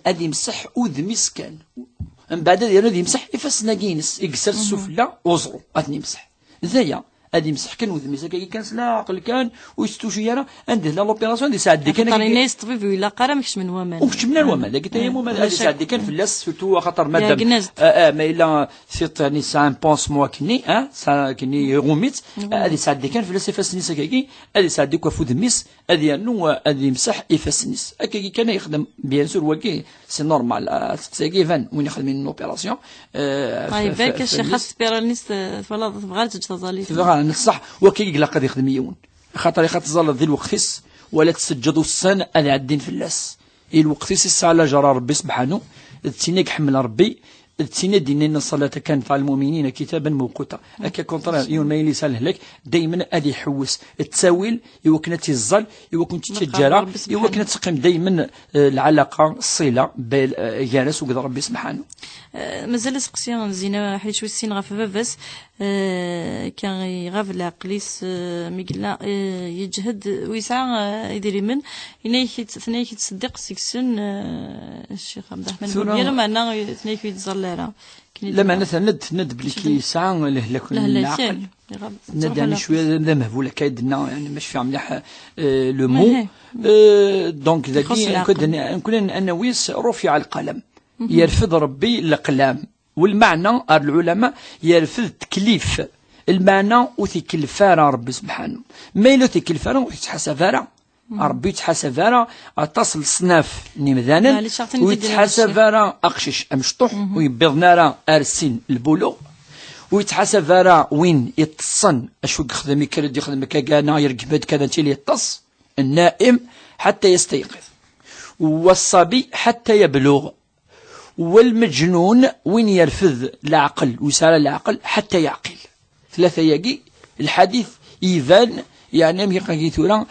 هذه مسح اذميس كان من بعد هذه مسح يفسنا كينس يكسر السفلى وزرو هذه مسح زيا هذه مسح كان وذميس كان لا عقل كان ويستوشي انا عنده لا لوبيراسيون دي ساعه دي كان الناس طبيب ولا قرا ماكش من ومان وكش من الومان لكن تيمم هذه ساعه دي كان في اللاس سورتو خاطر مادام ما الا سيت يعني سان بونسمون كني كني غوميت هذه ساعه دي كان في اللاس فاسنيس كاكي هذه ساعه دي كوفو ذميس هذه انه هذه مسح يفاسنيس هكاكي كان يخدم بيان سور وكي سي نورمال سي فان وين يخدم من لوبيراسيون طيب باك خاص بيرانيس فلا تبغى تجتازالي صح وكي قد يخدم يون خاطر ظل ذي الوقت ولا تسجدوا السنة اللي عدين في اللاس الوقت الساعة لا جرى ربي سبحانه تسينيك حمل ربي تسيني ديننا الصلاة كانت على المؤمنين كتابا موقوتا هكا كونترا يون ما يليسال لك دائما ادي يحوس التساويل يوكنا تيزال يوكنا تتجارة يوكنا تقيم دائما العلاقة الصلة بين جالس وقد ربي سبحانه مازال سقسي زينة حيت شوي السين غاف باباس كان يغاف العقليس ميقلا يجهد ويسعى يدير من ثنايك تصدق سيكسن الشيخ عبد الرحمن ديالو معنا ثنايك يتزال لا معنى ند بلي كيسعى لهلاك العقل ند يعني شويه ذا مهبوله كايدنا يعني مش فاهم مليح لو مو دونك ذاكي نكون ان ويس رفع القلم يرفض ربي الأقلام والمعنى العلماء يرفض تكليف المعنى وتكلفارا ربي سبحانه ما إلا تكلفارا وتحسفارا ربي يتحسفارا تصل صناف نمذانا ويتحسفارا أقشش أمشطوح ويبغنارا أرسين البولو ويتحسفارا وين يتصن أشوك خدمي كرد يخدمي كانا يرقبد كذا تيلي يتص النائم حتى يستيقظ والصبي حتى يبلغ والمجنون وين يرفض العقل ويسال العقل حتى يعقل ثلاثة يجي الحديث يفان يعني أم يقاكي ثورا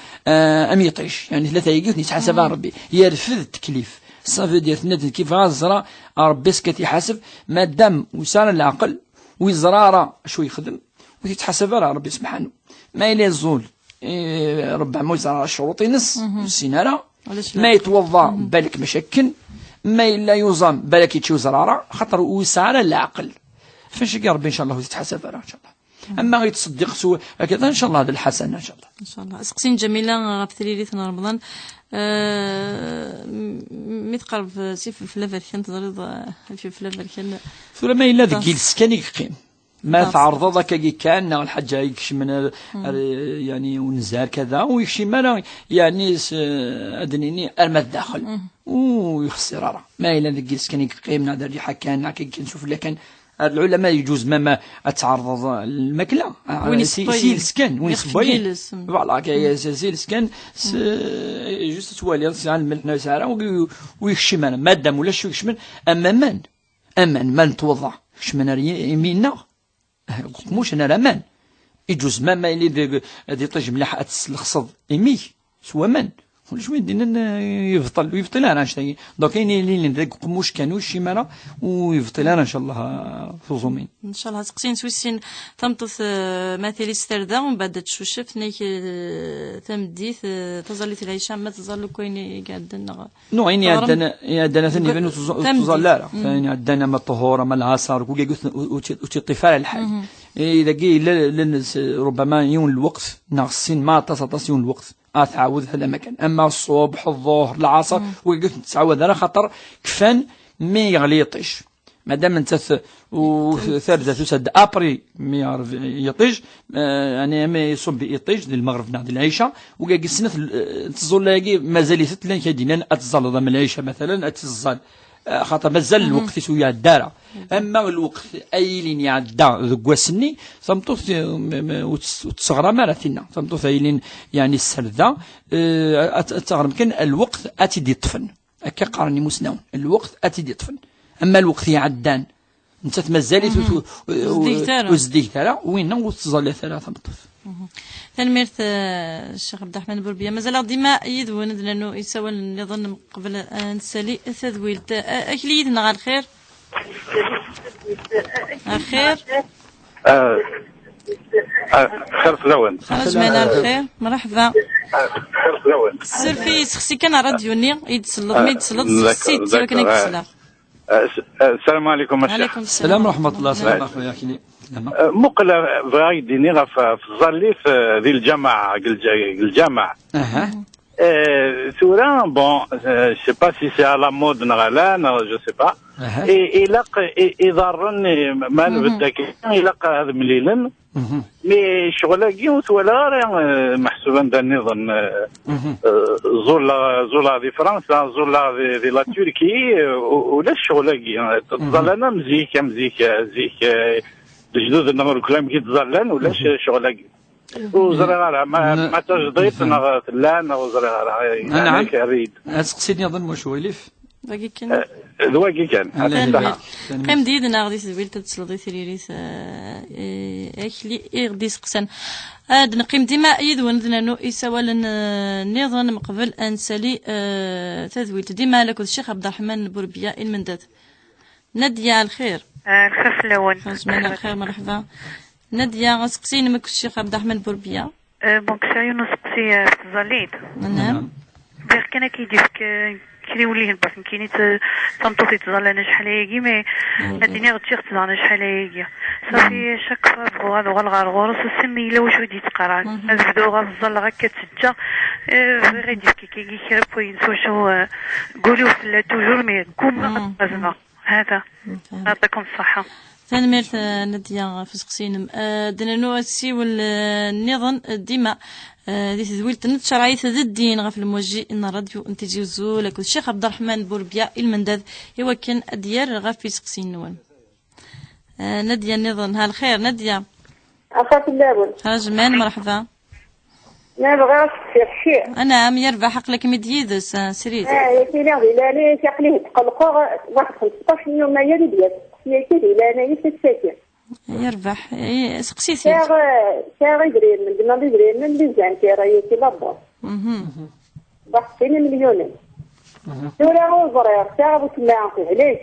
أم يطيش يعني ثلاثة يجي يتحاسب ربي يرفض التكليف صافي ديال ثلاثة كيف غازرا ربي سكت يحاسب ما دام وسال العقل ويزرارا شو يخدم ويتحاسب على ربي سبحانه ما إلى الزول ربع موزع الشروط ينس السينارة ما يتوضا بالك مشكن ما إلا يوزم بالك يتشو زرارة خاطر وسعر العقل فاش ربي إن شاء الله يتحسب إن شاء الله أما يتصدق سوى هكذا إن شاء الله هذا الحسن إن شاء الله إن شاء الله سقسين جميلة في تريريثنا رمضان متقرب سيف فلافر كان تضرب في فلافر كان ثم ما إلا ذكي السكاني قيم ما تعرض ذاك كان الحاجة يكشي من يعني ونزار كذا ويكشي مالا يعني أدنيني أرمى الداخل ويخسر ما إلا ذكي السكاني قيم نادر ريحة كان كنشوف اللي كان العلماء يجوز ما تعرض الماكله سي السكان وين صباين فوالا سي السكان جوست توالي على الملح ساعه ويخشم انا ماده ولا شو يخشم اما من نتوضع يخشم يمينا مش انا الامان يجوز ما اللي دي طيج مليح الخصد ايمي سوا من ولا شويه دينا يفضل انا شتي دونك كاين اللي نديك مش كانوا شي مره ويفضل انا ان شاء الله فوزومين ان شاء الله تقسين سويسين تمطث مثالي استردا ومن بعد تشوشف نيك تمديث تظل العيشه ما تظل كاين قعدنا نو يعني عندنا ثاني بانه تظل لا يعني عندنا ما الطهوره ما العصر وتطفال الحي اذا جي ربما يون الوقت ناقصين ما تصل الوقت تعاود هذا مكان اما الصبح الظهر العصر وقلت تعاود انا خاطر كفان مي يغليطش مادام انت وثالثه تسد ابري مي يعرف يطيج يعني ما يصب يطيج ديال المغرب ديال العشاء وكاع السنه تظل مازال ثلاث كيدينا اتظل من العشاء مثلا اتظل خاطر مازال الوقت سويا الدارة اما الوقت اي لين يعدى ذو سني صمتوث وتصغر مارثنا صمتوث اي لين يعني السرده تغرم كان الوقت اتي دي طفن هكا قارني مسنون الوقت اتي دي طفن اما الوقت يعدان انت مازال وزديك ترى وين وتظل ثلاثه مطف تنميرت الشيخ عبد الرحمن بوربيه مازال ديما يدون لانه يسوى نظن قبل نسالي تذويلت اكليدنا على الخير خير خير سلوان خرج معنا الخير مرحبا خير سلوان سير في سخسي كان راديوني يتسلط ما يتسلط سخسي تسوى كان يتسلط السلام عليكم. وعليكم السلام ورحمه الله السلام اخويا كيني مقلة بغا يديني في الظليف ذي الجامع ثورا بون سي با سي سي على مود نغلان جو سي با إلاق يضرني مال بالتاكيد إلاق هذا مليلا مي شغلاكي ولا محسوبا دا النظام زولا دي فرنسا زولا دي لا تركي ولا شغلاكي تظلنا مزيك الجدود النمر كلام كي تظلن ولا شغلاكي وزرغارة ما تجديت نغتلان وزرغارة نعم أسقسيني أظن مش وليف باقي كان دواقي كان قيم ديدنا غادي تسويل تتصلدي ثريريس اكلي غادي سقسن هاد نقيم ديما يدون لانه يسوى النظام من قبل انسالي تذويت ديما لك الشيخ عبد الرحمن بوربيه المنداد ناديه الخير الخير الاول من الخير مرحبا ناديه غسقسيني مك الشيخ عبد الرحمن بوربيه بونك سايو نسقسي في الزليد نعم بغير كان كيدير كيوليه الباطن كاينين تنطوفي تظل شحال هيكي مي الدنيا غتشيخ تظل شحال هيكي صافي شاك فابغو هذا هو الغرغورس وسمي الا واش ودي تقران نبداو غنظل غا كتسجى غير يدير كي كيرب وينس واش قولوا في توجور مي كوما غتزما هذا يعطيكم الصحه تنميرت نادية في سقسينم دنانو السي والنظام ديما دي تدويل شرعي الدين غف الموجه ان راديو انتاجي وزولك الشيخ عبد الرحمن بوربيه المنداد هو كان ديار غف في سقسين نوال نادية النظام ها الخير نادية عفاك الله خرج من مرحبا لا بغا شي انا عم يربح عقلك مديدس سريت يا سيدي لا لي شقليه تقلقوا واحد 15 يوم يا ديال يا سيدي لا انا يسكت يربح سقسيتي شاغي درير من دما درير من بزاف رايتي لابا ضحكيني مليونين ولا هو زرير شاغ وسمع علاش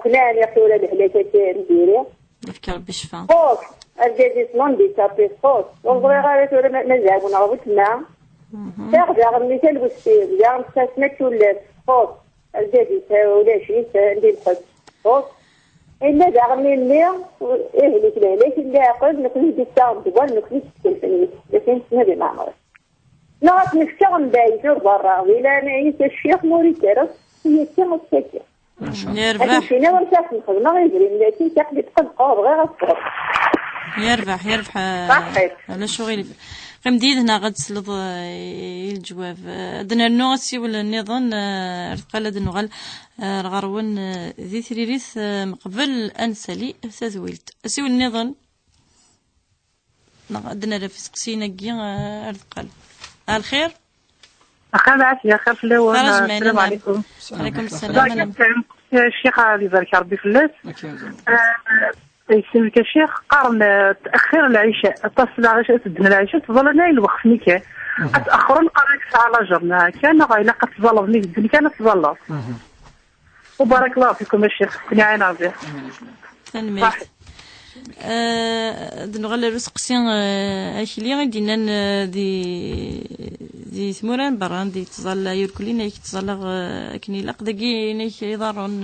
كنا يقولوا الهلاكات نديري يفكر بالشفاء فوق الجديد لوندي تابي فوق والزرير قالت ما نزعبوا نعرفوا تما شاغ جاغ مثال وستي جاغ سمعت ولا فوق الجديد ولا شي ندير الحب فوق إلا داغني اللي إهلك لهلاك اللي عقل نكلي ديستاغ دبال نكلي تكلفني لكن سنبي معمر نغط نفتغ بايزور برا وإلا نعيش الشيخ موري ترس هي كما تسكر يربح فينا ورساك الخدمة غيجري لكن تقلي تقلقه بغير الصرف يربح على شغل قم ديدنا غد سلط الجواب دنا نوغسي ولا النظام قال دنا غل الغرون ذي ثريريث مقبل أنسلي سازويلت أسيو النظام دنا رفس قسينا جي قال الخير أخير عافية خير في الأول. السلام عليكم. وعليكم السلام. الشيخ اللي يبارك ربي في الليل. يسميك الشيخ قارن تأخير العشاء تصل العشاء تدنا العشاء تظل نايل وقت نيكا أتأخرون قارنك ساعة لاجرنا كان غايلة قد تظلمني الدنيا كانت تظلم. وبارك الله فيكم الشيخ كني عين عافية. صح. دنغال رزقسين أشلي دينا دي ثموران بران دي تظل يركلين يك تظل كني لقدقي نيك يضارون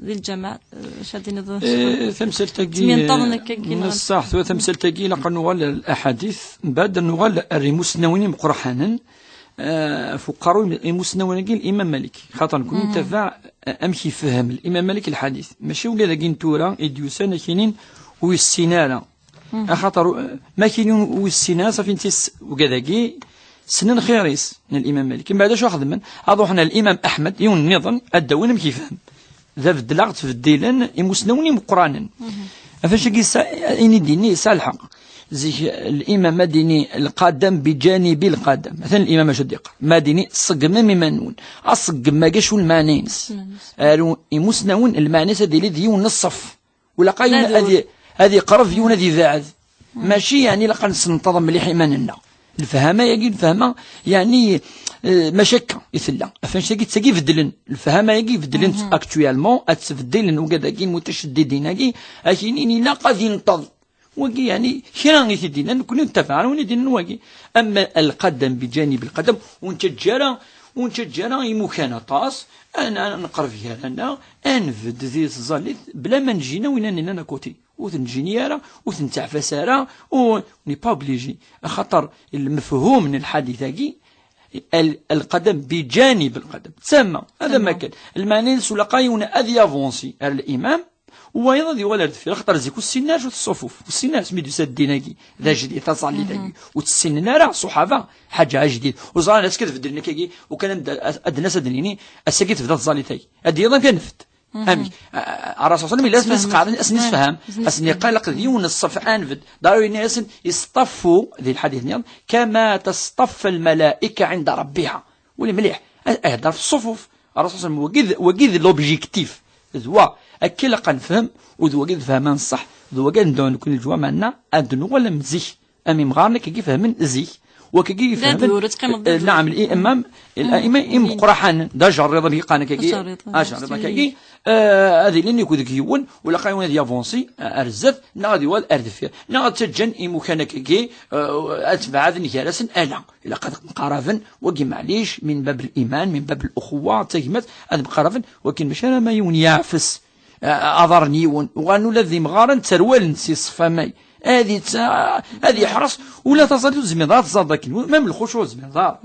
ذي الجماعة شادين ثمثل تجي الصح ثمثل تجي لقد نغال الأحاديث بعد نغال الرموس نوين مقرحانا فقروا المسنونين الإمام مالك خاطر نكون نتفع أمشي فهم الإمام مالك الحديث ماشي ولا ذاكين تورا إديوسان كاينين ويسينالا خاطر ما كاينين ويسينا صافي نتيس وكذاكي سنن خيريس من الإمام مالك من بعد شو أخذ من هذا حنا الإمام أحمد يون النظام الدوين مكي فهم ذا في الدلغت في الديلان المسنونين مقرانا فاش كيسا إني ديني سالحق زي الإمام مديني القدم بجانب القدم مثلا الإمام شديق مديني صقم ممنون أصقم ما جاش المعنينس يمسنون المعنيس هذه اللي ديون الصف ولا قايون هذه قرف يون هذه ذاعذ ماشي يعني لقى ننتظم مليح إيماننا الفهمة يجي الفهمة يعني مشكة يثلا فاش تجي في الدلن الفهمة يجي في الدلن اكتويالمون اتفدلن وكذا كاين متشددين هاكي اكينين لا قد ينتظم وقي يعني شنو يدينا نكون نتفاعل وندينا نواقي اما القدم بجانب القدم ونتجرا يمكن طاس انا نقرب فيها انا انفد ذي الزاليت بلا ما نجينا وين انا كوتي وثنجينيارا وثنتعفسارا وني با اوبليجي خاطر المفهوم من الحديث هاكي القدم بجانب القدم تسمى هذا ما كان المعنى سلقايون اذي افونسي الامام وأيضا ذي ولد في خطر زيكو السناج والصفوف والسناج سميدو ساديناكي ذا جديد تصالي ذاكي وتسننا راه صحابة حاجة جديد وزار الناس كذا في الدنيا كي وكان الناس الدنيني السكيت في ذا تصالي تاكي هذه أيضا كنفت أمي الرسول صلى الله عليه وسلم لازم نسقع أسني نفهم أسني قلق ذيون الصف أنفد داروا الناس يصطفوا ذي الحديث نيام كما تصطف الملائكة عند ربها واللي مليح أهدر في الصفوف الرسول صلى الله عليه وسلم وقيد لوبجيكتيف ذوا أكل قنفهم وذو قد فهمان صح ذو قد ندون كل الجوا معنا أدنو ولا مزيح أمي مغارنا كي فهمن زيح وكي فهمن نعم الإمام إم قرحان دا جرد اللي قانا كي جرد كي هذه لين يكون كيون ولا قايون هذه افونسي أرزف نادي وال أردفير ناد تجن إمو كان كي أتبع ذني كراسن أنا إلا قد قرافن وكي معليش من باب الإيمان من باب الأخوة تهمت أذب قرافن وكن مش أنا ما يون يعفس أضرني وأنو الذي مغارن تروال نسي صفامي هذه حرص ولا تصل الزميضار تصل ذاك مام الخشوع الزميضار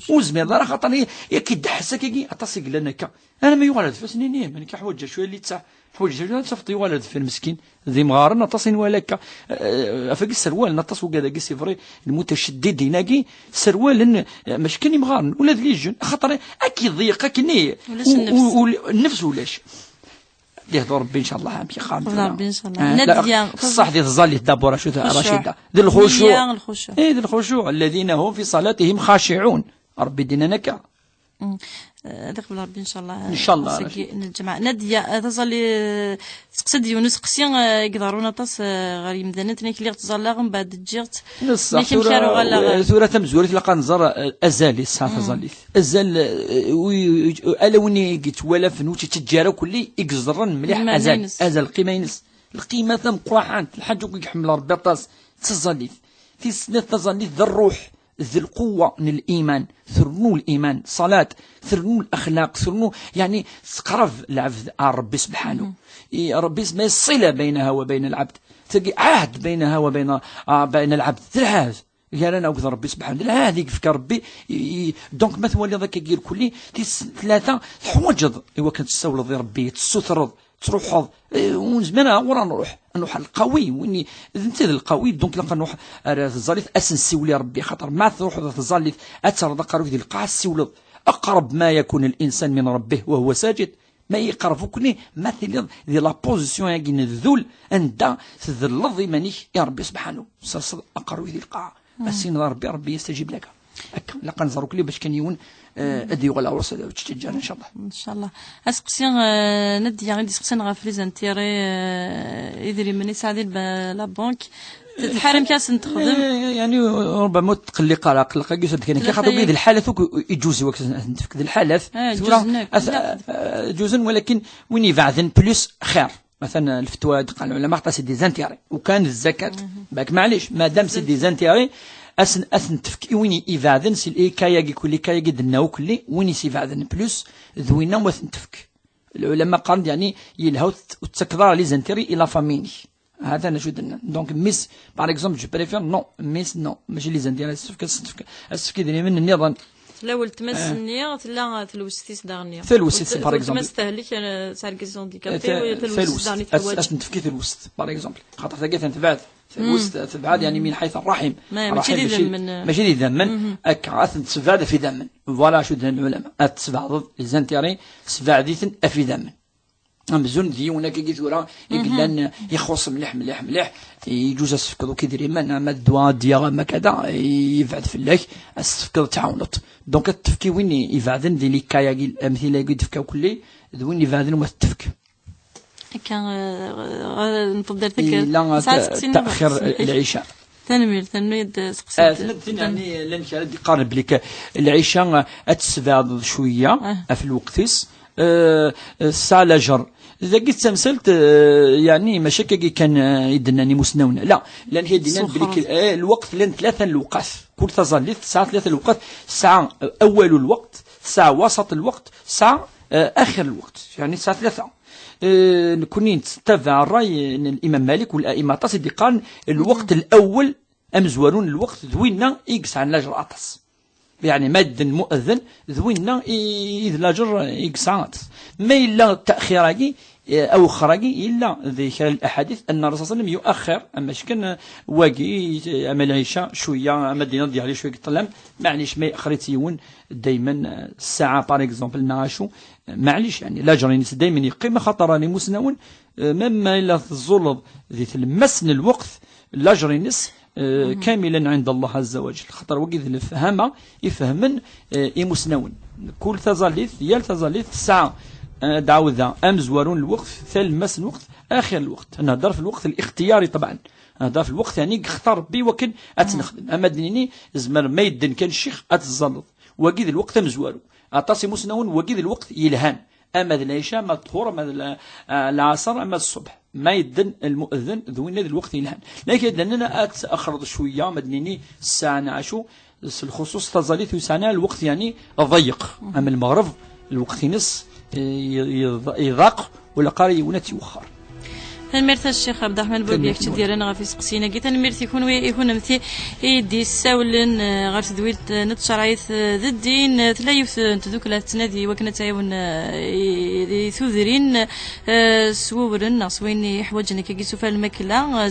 والزميضار خاطر يكيد حسك كي اتصق لنا كا انا ما يولد فسنيني من كحوجه شويه اللي تاع حوجه شويه تصفطي ولد في المسكين ذي مغارن تصين ولك افاق السروال نتص وكذا قسي فري المتشدد هناكي سروال مش كاني مغارن ولا ذي جن خاطر اكيد ضيق كني والنفس ولاش يهدو ربي ان شاء الله عم يخام ربي ان شاء الله نديا صح دي الظل دابور رشيده ذي الخشوع ذي الخشوع الذين هم في صلاتهم خاشعون ربي دينا نكا دخل ربي ان شاء الله ان شاء الله الجماعه نديا تصل تقصد يونس قسي يقدرونا تص غير مدانات نيك اللي تصلى من بعد تجيت ثورة مزورة تلقى نظر ازالي الساعه تظليت ازال الا وني قلت ولا فنوتي تجارة كلي يقزرن مليح ازال القيمه ثم قراحان الحاج يحمل ربي طاس تظليت في سنه تظليت ذا الروح ذي القوة من الإيمان ثرنو الإيمان صلاة ثرنو الأخلاق ثرنو يعني قرب العبد ربي سبحانه ربي ما الصلة بينها وبين العبد تلقي عهد بينها وبين العبد العهد قال أنا أقدر ربي سبحانه العهد يفكر ربي دونك مثلا ذاك يقول كلي ثلاثة حوجض إوا كانت تستولد ربي تسترد تروح ونزمان ورا نروح القوي ويني انت القوي دونك لقى نروح الزاليث اسنسيولي ربي خاطر ما تروح الزاليث اترضى قروك ديال القاع السولد اقرب ما يكون الانسان من ربه وهو ساجد ما يقربوكني مثل ديال لا بوزيسيون ياكي الذل عند تذلظ مانيش يا ربي سبحانه اقرب ديال القاع السين ربي يستجيب لك هكا لقى نزروك لي باش كان يون ادي ولا عروس تتجار ان شاء الله ان شاء الله اسقسي ندي غادي سقسينا غا في زانتيري يدري مني ساعدي لا بنك تتحرم كاس نتخدم يعني ربما تقلي قلق كيس كاين خاطر بيد الحالات يجوز وقت نتفك الحالات جوزن ولكن وين يفعذن بلوس خير مثلا الفتوى قال العلماء حتى سي دي زانتيري وكان الزكاه باك معليش مادام سي دي زانتيري اسن تفك وين يفعذن سي اي كاياكي كل كاياكي دناو كلي وين يفعذن بلوس ذوينا وثن تفك العلماء قال يعني يلهو تسكرا لي زانتيري الى فاميني هذا نجد دونك ميس باغ اكزومبل جو بريفير نو ميس نو ماشي لي زانتيري السفك ديالي من النظام الاول تمس النية تلا تلوستيس داغنيا تلوستيس باغ اكزومبل تمس تهلك سار كيسيون ديكابي ولا تلوستيس داغني تواجد تفكير الوسط باغ اكزومبل خاطر ثقيت تبعد الوسط تبعد يعني من حيث الرحم ماشي لي ذمن ماشي لي ذمن اكا تسفاد في ذمن فوالا شو دهن العلماء تسفاد لي زانتيري سفاديثن في ذمن مزون ديونا كي ثورا يقلان يخص مليح يجوز السفكض كيدير ما الدواء ديال ما كذا يفعد في الله السفكض تعاونط دونك التفكي وين يفعدن دي لي كاياكي الامثله اللي تفكاو كلي وين يفعدن وما تفك كان نفضل تاخير العشاء تنمير سقسيت يعني لان كان قارب لك العشاء تسفاد شويه في الوقتيس الساعة لاجر إذا قلت تمثلت يعني مشاكل كان يدناني مسنون لا لأن هي دينا بليك الوقت لأن ثلاثة الوقت كل تظل ساعة ثلاثة الوقت ساعة أول الوقت ساعة وسط الوقت ساعة آخر الوقت يعني ساعة ثلاثة نكونين تتبع الرأي الإمام مالك والأئمة تصدي قال الوقت الأول أمزورون الوقت ذوينا إكس عن لاجر أطس يعني ماد مؤذن ذوينا إذ لاجر إكسات ما إلا تأخيراكي أو خراجي إلا ذكر الأحاديث أن الرسول صلى الله عليه وسلم يؤخر أما شكن واقي أما العشاء شوية أما الدينار ديالي شوية الظلام معليش ما يخريتيون دايما الساعة بار إكزومبل نعاشو معليش يعني لاجر دايما يقيم خطراني مسنون مما إلا الظلم ذي المسن الوقت لاجر نس كاملا عند الله عز وجل خطر وقيد الفهامة يفهمن مسنون كل تظليث يال تظليث ساعة دعوذا أمزورون الوقت ثلمس الوقت آخر الوقت نهضر في الوقت الاختياري طبعا نهضر في الوقت يعني اختار بي وكن أتنخدم أما دنيني زمر ما يدن كان الشيخ أتزلط وقيد الوقت مزورو أطاسي مسنون وقيد الوقت يلهان أما العشاء ما الظهر أما العصر أما الصبح ما يدن المؤذن ذوين هذا الوقت يلهان لكن لأننا أتأخر شوية مدنيني الساعة نعشو الخصوص تظليث ساعة الوقت يعني ضيق أما المغرب الوقت نص يضاق ولا قاري ونتي وخر تنميرت الشيخ عبد الرحمن بوبيك تديرنا غا سقسينا كي تنميرت يكون مثي يدي الساولن غير تدويلت نتشرعيث ذا الدين تلايف تذوك لا تنادي وكنا تعاون ثوذرين سوورن ناصوين يحوجنا كي سوفا الماكله